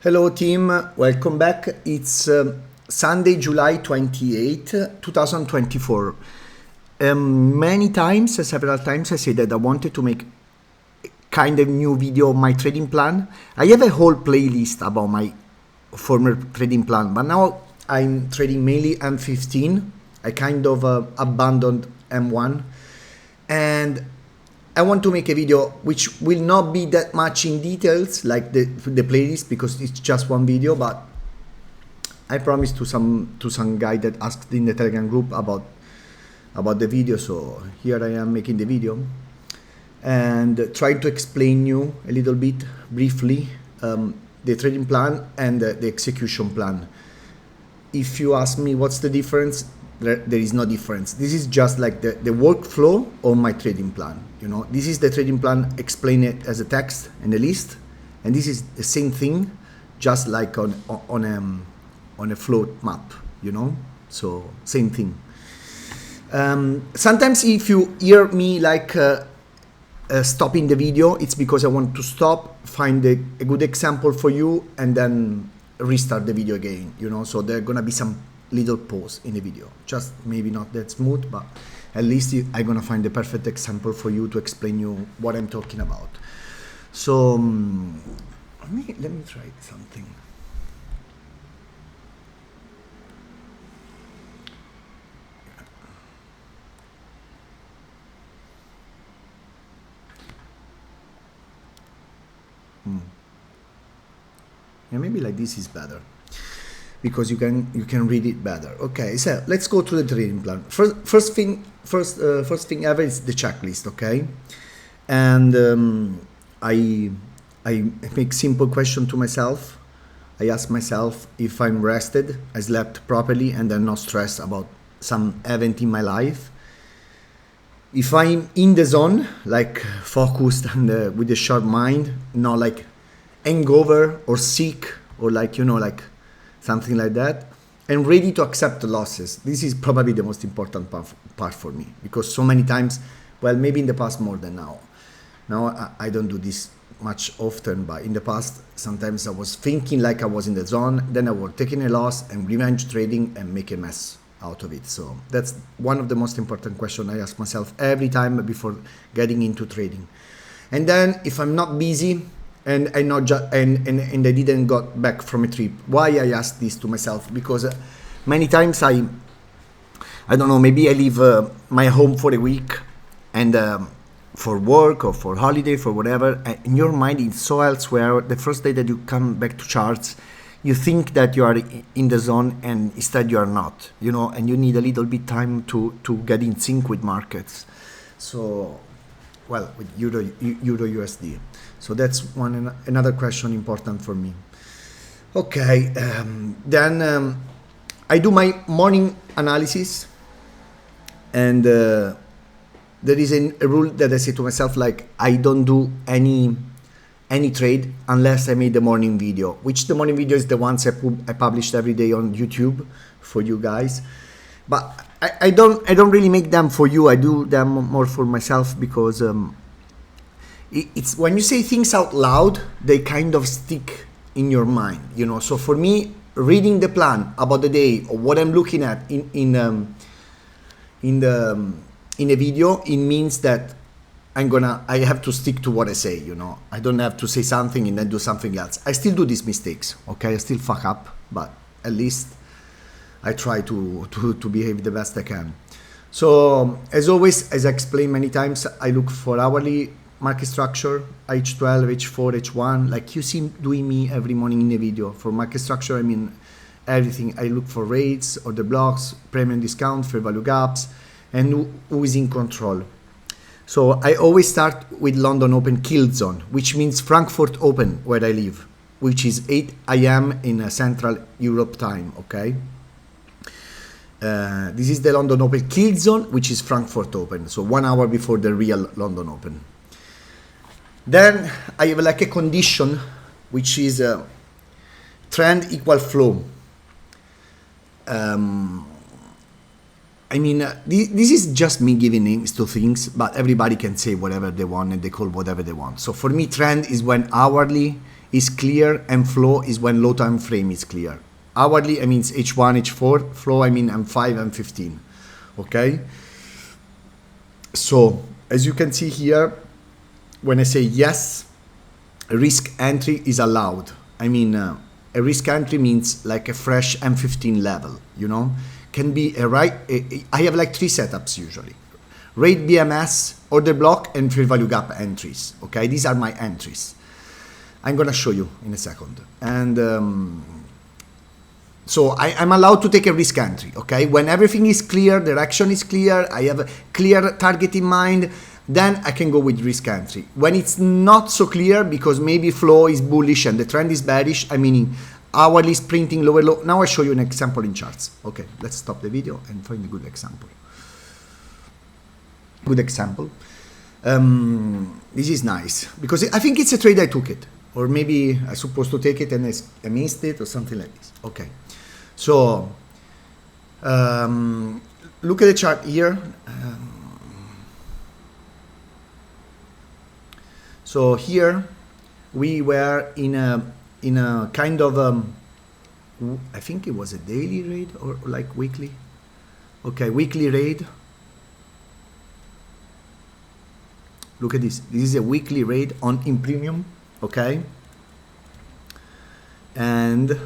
Hello team, welcome back. It's Sunday, July 28, 2024. Several times I said that I wanted to make kind of new video of my trading plan. I have a whole playlist about my former trading plan, but now I'm trading mainly M15. I kind of abandoned M1 and I want to make a video which will not be that much in details like the playlist because it's just one video, but I promised to some guy that asked in the Telegram group about the video, so here I am making the video and trying to explain you a little bit briefly the trading plan and the execution plan. If you ask me what's the difference, there is no difference. This is just like the workflow of my trading plan. You know, this is the trading plan, explain it as a text and a list, and this is the same thing, just like on a float map. You know, so same thing. Sometimes if you hear me like stopping the video, it's because I want to stop, find a good example for you, and then restart the video again. You know, so there are gonna be some little pause in the video, just maybe not that smooth, but at least I'm gonna find the perfect example for you to explain you what I'm talking about. So let me try something. Yeah, maybe like this is better, because you can read it better. Okay, so let's go to the trading plan. First thing ever is the checklist. Okay, and I make simple question to myself. I ask myself if I'm rested, I slept properly, and I'm not stressed about some event in my life. If I'm in the zone, like focused and with a sharp mind, not like hangover or sick or like, you know, like something like that, and ready to accept the losses. This is probably the most important part for me, because so many times, well, maybe in the past more than now. Now I don't do this much often, but in the past, sometimes I was thinking like I was in the zone, then I was taking a loss and revenge trading and make a mess out of it. So that's one of the most important questions I ask myself every time before getting into trading. And then if I'm not busy, and I not and I didn't got back from a trip. Why I ask this to myself? Because many times I don't know, maybe I leave my home for a week and for work or for holiday, for whatever, and in your mind it's so elsewhere. The first day that you come back to charts, you think that you are in the zone, and instead you are not, you know, and you need a little bit time to get in sync with markets. So, well, with Euro USD. So that's another question important for me. Okay, then I do my morning analysis, and there is a rule that I say to myself, like I don't do any trade unless I made the morning video, which the morning video is the ones I published every day on YouTube for you guys. But I don't really make them for you. I do them more for myself, because it's when you say things out loud, they kind of stick in your mind, you know. So for me, reading the plan about the day or what I'm looking at in a video, it means that I have to stick to what I say, you know. I don't have to say something and then do something else. I still do these mistakes, okay? I still fuck up, but at least I try to behave the best I can. So as always, as I explained many times, I look for hourly market structure, H12, H4, H1, like you see doing me every morning in the video. For market structure, I mean everything. I look for rates or the blocks, premium discount, fair value gaps, and who is in control. So I always start with London Open kill zone, which means Frankfurt Open, where I live, which is 8 a.m. in Central Europe time, okay? This is the London Open kill zone, which is Frankfurt Open, so 1 hour before the real London Open. Then I have like a condition, which is trend equal flow. I mean, this is just me giving names to things, but everybody can say whatever they want and they call whatever they want. So for me, trend is when hourly is clear and flow is when low time frame is clear. Hourly, I mean H1, H4, flow, I mean M5, M15, okay? So, as you can see here, when I say yes, risk entry is allowed. I mean, a risk entry means like a fresh M15 level, you know? Can be I have like 3 setups usually. Rate BMS, order block, and fair value gap entries, okay? These are my entries. I'm gonna show you in a second. And so I'm allowed to take a risk entry, okay? When everything is clear, direction is clear, I have a clear target in mind, then I can go with risk entry. When it's not so clear, because maybe flow is bullish and the trend is bearish, I mean hourly is printing lower low. Now I show you an example in charts. Okay, let's stop the video and find a good example. Good example. This is nice, because I think it's a trade I took it. Or maybe I supposed to take it and I missed it or something like this. Okay. So, look at the chart here. So here we were in a kind of I think it was a daily raid or like weekly. Okay, weekly raid. Look at this. This is a weekly raid in premium. Okay, and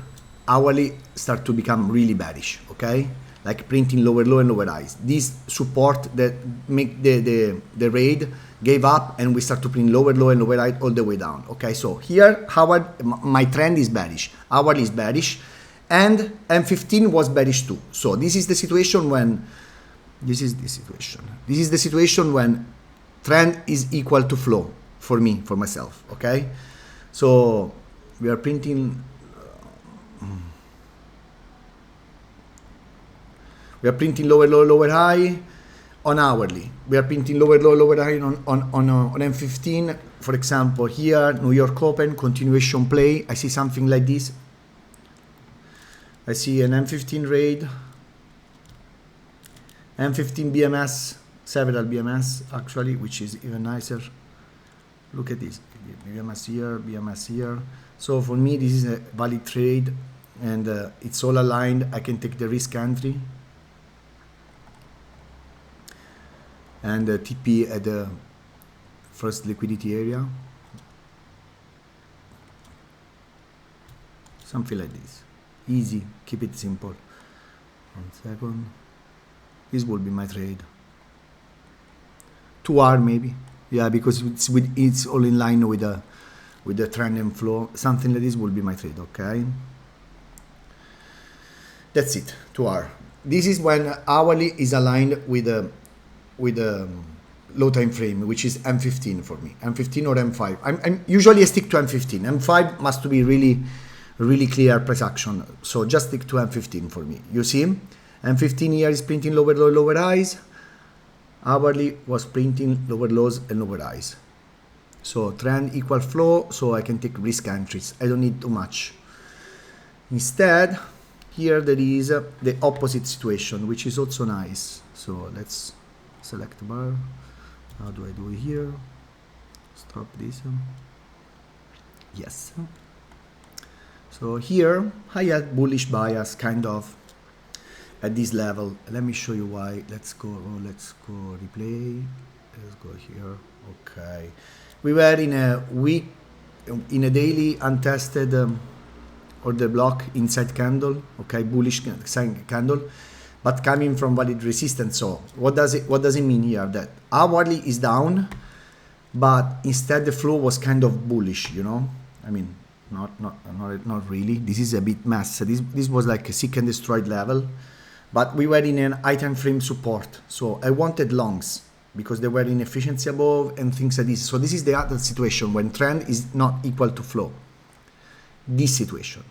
hourly start to become really bearish. Okay, like printing lower low and lower highs. This support that make the raid gave up, and we start to print lower low and lower high all the way down. Okay, so here my trend is bearish, hourly is bearish, and M15 was bearish too. So this is the situation when this is the situation when trend is equal to flow. For me, for myself, okay? So we are printing lower low, lower high on hourly. We are printing lower low, lower high on M15. For example, here, New York Open, continuation play. I see something like this. I see an M15 raid, M15 BMS, several BMS actually, which is even nicer. Look at this, BMS here, BMS here. So for me, this is a valid trade, and it's all aligned. I can take the risk entry and TP at the first liquidity area. Something like this. Easy, keep it simple. 1 second. This will be my trade. 2 hour maybe. Yeah, because it's all in line with the trend and flow. Something like this will be my trade, okay? That's it, 2 hour. This is when hourly is aligned with the low time frame, which is M15 for me. M15 or M5. I'm usually I stick to M15. M5 must be really clear price action. So just stick to M15 for me. You see, M15 here is printing lower low, lower highs. Hourly was printing lower lows and lower highs. So trend equal flow, so I can take risk entries. I don't need too much. Instead, here there is the opposite situation, which is also nice. So let's select bar. How do I do it here? Stop this. Yes. So here I had bullish bias kind of at this level. Let me show you why. Let's go replay. Let's go here. Okay, we were in a daily untested order block inside candle. Okay, bullish candle, but coming from valid resistance. So what does it mean here? That hourly is down, but instead the flow was kind of bullish, you know. I mean, not really. This is a bit mess. This was like a seek and destroy level. But we were in an high time frame support, so I wanted longs because they were inefficiency above and things like this. So this is the other situation when trend is not equal to flow. This situation.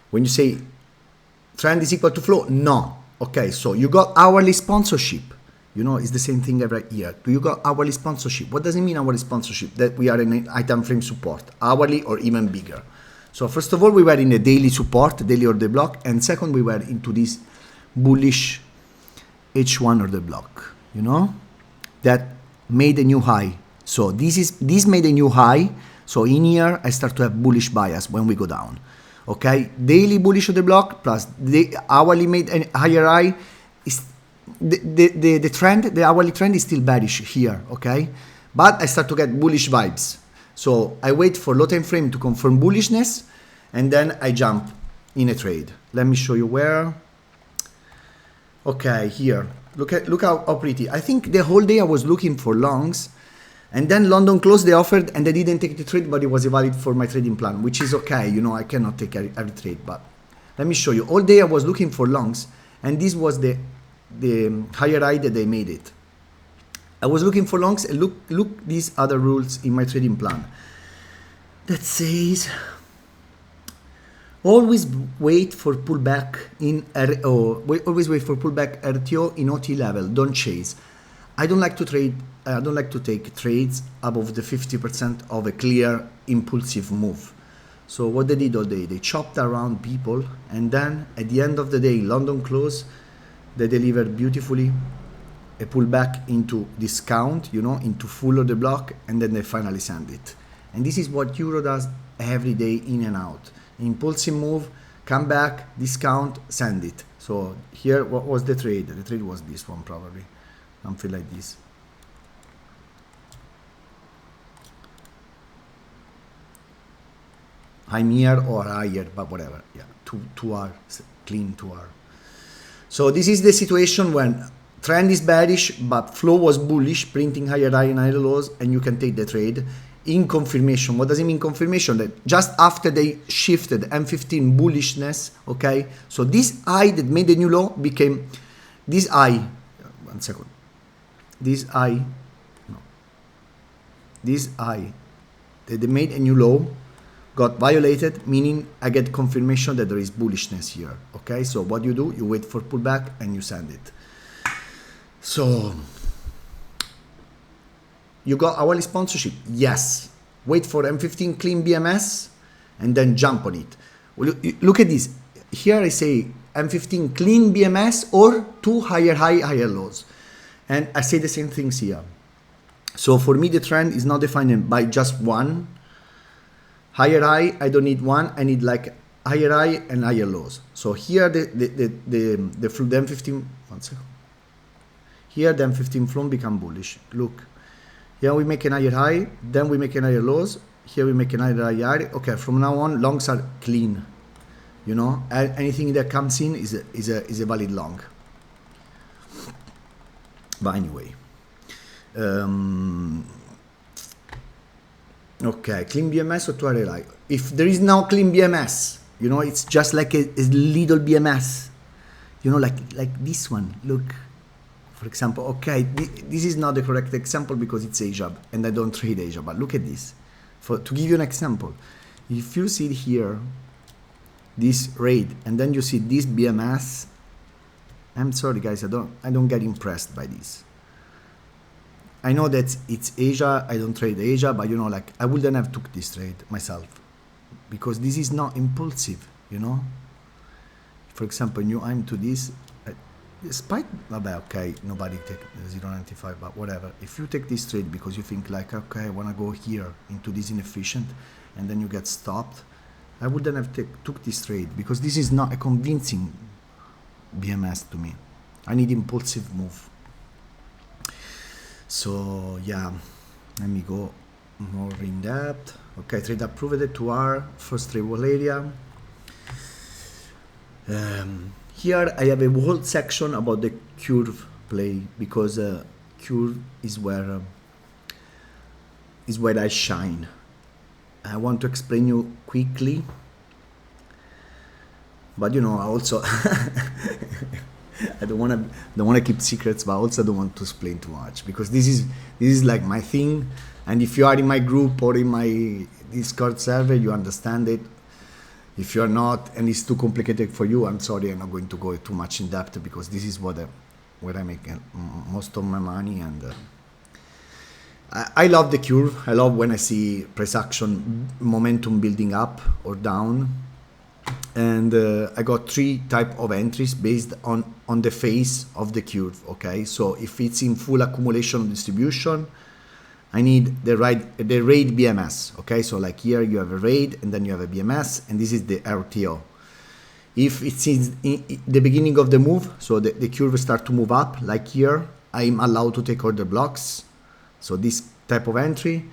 When you say trend is equal to flow, no. Okay, so you got hourly sponsorship. You know, it's the same thing every year. Do you got hourly sponsorship? What does it mean hourly sponsorship? That we are in an high time frame support, hourly or even bigger. So first of all, we were in a daily support, daily order block, and second, we were into this bullish H1 order block, you know, that made a new high. So this made a new high. So in here, I start to have bullish bias when we go down. Okay, daily bullish of the block plus the hourly made a higher high is the trend, the hourly trend is still bearish here. Okay, but I start to get bullish vibes. So I wait for low time frame to confirm bullishness, and then I jump in a trade. Let me show you where. Okay, here. Look how pretty. I think the whole day I was looking for longs, and then London closed, they offered, and I didn't take the trade, but it was valid for my trading plan, which is okay. You know, I cannot take every trade, but let me show you. All day I was looking for longs, and this was the higher high that they made it. I was looking for longs, and look these other rules in my trading plan. That says always wait for pullback in always wait for pullback RTO in OT level. Don't chase. I don't like to trade. I don't like to take trades above the 50% of a clear impulsive move. So what they did all day, they chopped around people, and then at the end of the day, London close, they delivered beautifully a pullback into discount, you know, into full of the block, and then they finally send it. And this is what Euro does every day, in and out. Impulsive move, come back, discount, send it. So here, what was the trade? The trade was this one probably, something like this. I'm here or higher, but whatever. Yeah, 2R, clean 2R. So this is the situation when trend is bearish, but flow was bullish, printing higher high and higher lows, and you can take the trade in confirmation. What does it mean confirmation? That just after they shifted M15 bullishness, okay? So this high that made a new low became this high. One second. This high, no. This high that they made a new low got violated, meaning I get confirmation that there is bullishness here. Okay, so what you do, you wait for pullback and you send it. So you got hourly sponsorship? Yes. Wait for M15 clean BMS and then jump on it. Look at this. Here I say M15 clean BMS or 2 higher high, higher lows. And I say the same things here. So for me, the trend is not defined by just one higher high. I don't need one. I need like higher high and higher lows. So here the M15, one second. Here the M15 flow become bullish. Look, here we make an higher high, then we make an higher lows. Here we make an higher high. Okay, from now on, longs are clean. You know, anything that comes in is a valid long. But anyway. Okay, clean BMS or 2 RLI. If there is no clean BMS, you know, it's just like a little BMS. You know, like this one. Look, for example, okay, this is not the correct example because it's Asia and I don't trade Asia. But look at this. To give you an example, if you see here this rate and then you see this BMS, I'm sorry guys, I don't get impressed by this. I know that it's Asia, I don't trade Asia, but you know, like I wouldn't have took this trade myself because this is not impulsive, you know. For example, I'm to this, despite, okay, nobody take 0.95, but whatever. If you take this trade because you think like, okay, I want to go here into this inefficient, and then you get stopped, I wouldn't have took this trade because this is not a convincing BMS to me. I need impulsive move. So yeah, let me go more in depth. Okay, trade approved at 2R, first trade wall area. Here I have a whole section about the curve play because curve is where I shine. I want to explain you quickly, but you know, I also I don't want to keep secrets, but I also don't want to explain too much because this is like my thing. And if you are in my group or in my Discord server, you understand it. If you are not and it's too complicated for you, I'm sorry, I'm not going to go too much in depth because this is where I make most of my money. And I love the curve. I love when I see price action momentum building up or down. And I got 3 type of entries based on the face of the curve. Okay, so if it's in full accumulation distribution, I need the RAID BMS. Okay, so like here you have a RAID and then you have a BMS, and this is the RTO. If it's in the beginning of the move, so the curve start to move up, like here, I'm allowed to take order blocks. So this type of entry.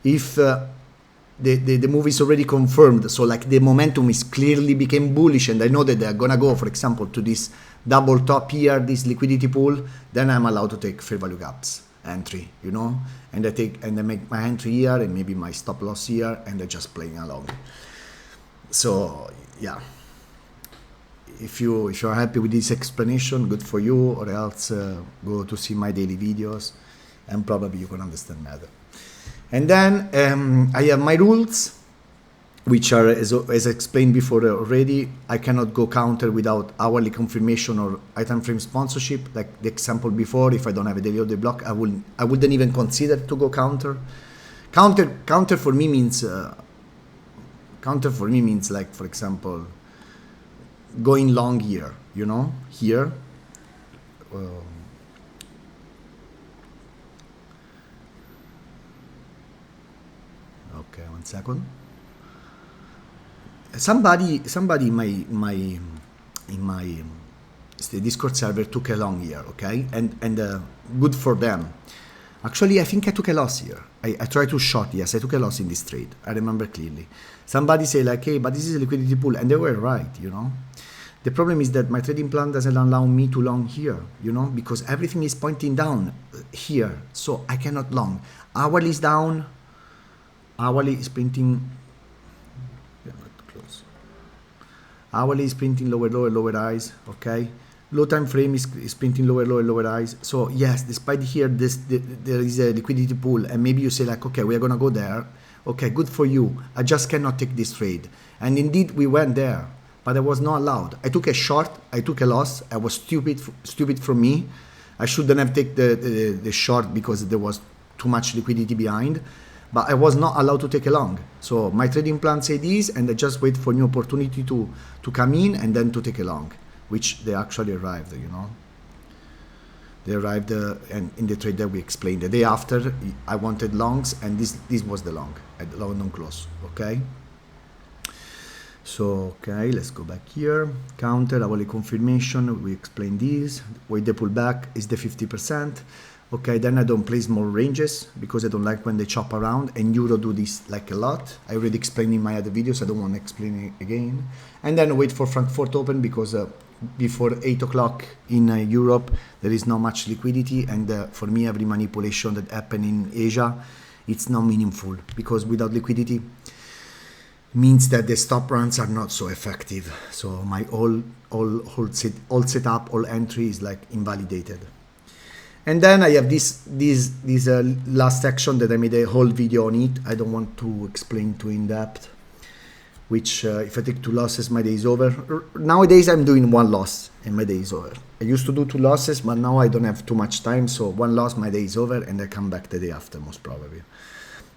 If the move is already confirmed, so like the momentum is clearly became bullish and I know that they're gonna go, for example, to this double top here, this liquidity pool, then I'm allowed to take fair value gaps entry, you know, and I make my entry here and maybe my stop loss here, and they're just playing along. So yeah, if you're happy with this explanation, good for you, or else go to see my daily videos and probably you can understand better. And then I have my rules, which are, as explained before already, I cannot go counter without hourly confirmation or item frame sponsorship. Like the example before, if I don't have a daily order block, I wouldn't even consider to go counter. Counter for me means like, for example, going long here, you know, here. Okay, 1 second. Somebody in my Discord server took a long here, okay, and good for them. Actually, I think I took a loss here. I tried to short. Yes, I took a loss in this trade. I remember clearly. Somebody say like, hey, but this is a liquidity pool, and they were right, you know. The problem is that my trading plan doesn't allow me to long here, you know, because everything is pointing down here, so I cannot long. Hourly is down. Hourly is printing. Yeah, not close. Hourly is printing lower highs. Okay. Low time frame is printing lower highs. So yes, despite here there is a liquidity pool, and maybe you say like, okay, we are gonna go there. Okay, good for you. I just cannot take this trade. And indeed we went there, but I was not allowed. I took a short. I took a loss. I was stupid from me. I shouldn't have taken the short because there was too much liquidity behind. But I was not allowed to take a long. So my trading plan say this, and I just wait for new opportunity to come in and then to take a long, which they actually arrived, you know. They arrived and in the trade that we explained. The day after, I wanted longs, and this was the long at the London close, okay? So, okay, let's go back here. Counter, hourly confirmation, we explained this. Wait, the pullback is the 50%. Okay, then I don't place more ranges because I don't like when they chop around, and Euro do this like a lot. I already explained in my other videos, I don't want to explain it again. And then wait for Frankfurt open because before 8 o'clock in Europe, there is not much liquidity, and for me, every manipulation that happened in Asia, it's not meaningful because without liquidity means that the stop runs are not so effective. So my all setup, all entry is like invalidated. And then I have this last section that I made a whole video on it. I don't want to explain too in depth, which if I take 2 losses, my day is over. Nowadays, I'm doing 1 loss and my day is over. I used to do 2 losses, but now I don't have too much time. So 1 loss, my day is over, and I come back the day after, most probably.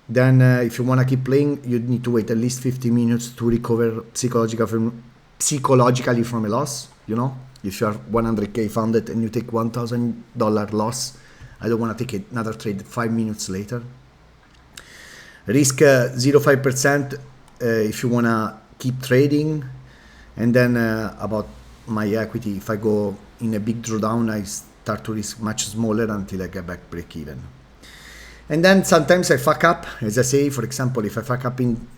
Then if you want to keep playing, you need to wait at least 50 minutes to recover psychologically from a loss, you know. If you are 100K funded and you take $1,000 loss, I don't want to take another trade 5 minutes later. Risk 0.5% if you want to keep trading. And then about my equity, if I go in a big drawdown, I start to risk much smaller until I get back break even. And then sometimes I fuck up, as I say. For example, if I fuck up in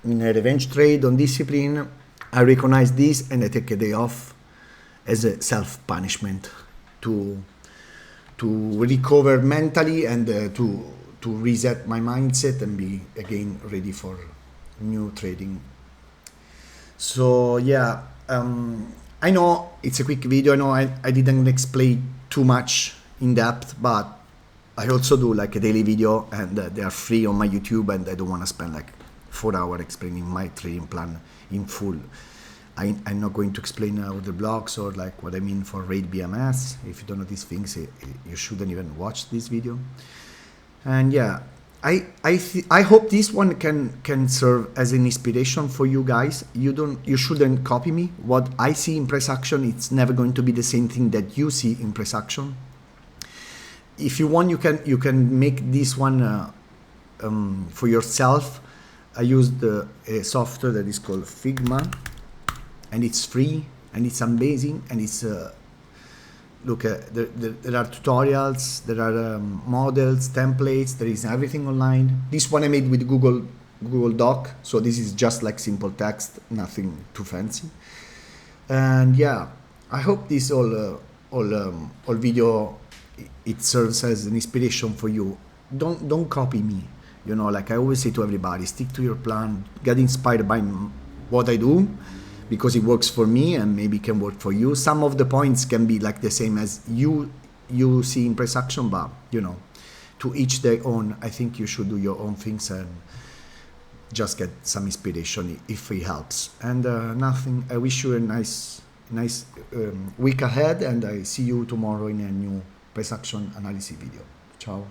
a revenge trade on discipline, I recognize this and I take a day off as a self-punishment to recover mentally and to reset my mindset and be again ready for new trading. So yeah, I know it's a quick video. I know I didn't explain too much in depth, but I also do like a daily video, and they are free on my YouTube, and I don't want to spend like 4 hours explaining my trading plan in full. I'm not going to explain all the blocks or like what I mean for RAID BMS. If you don't know these things, you shouldn't even watch this video. And yeah, I hope this one can serve as an inspiration for you guys. You shouldn't copy me. What I see in price action, it's never going to be the same thing that you see in price action. if you want, you can make this one for yourself. I used a software that is called Figma, and it's free and it's amazing, and it's look, there are tutorials, there are models, templates, there is everything online. This one I made with Google Doc, so this is just like simple text, nothing too fancy. And yeah, I hope this all video, it serves as an inspiration for you. Don't copy me, you know, like I always say to everybody, stick to your plan, get inspired by what I do, because it works for me and maybe can work for you. Some of the points can be like the same as you see in press action, but you know, to each their own. I think you should do your own things and just get some inspiration if it helps. And nothing, I wish you a nice week ahead, and I see you tomorrow in a new press action analysis video. Ciao.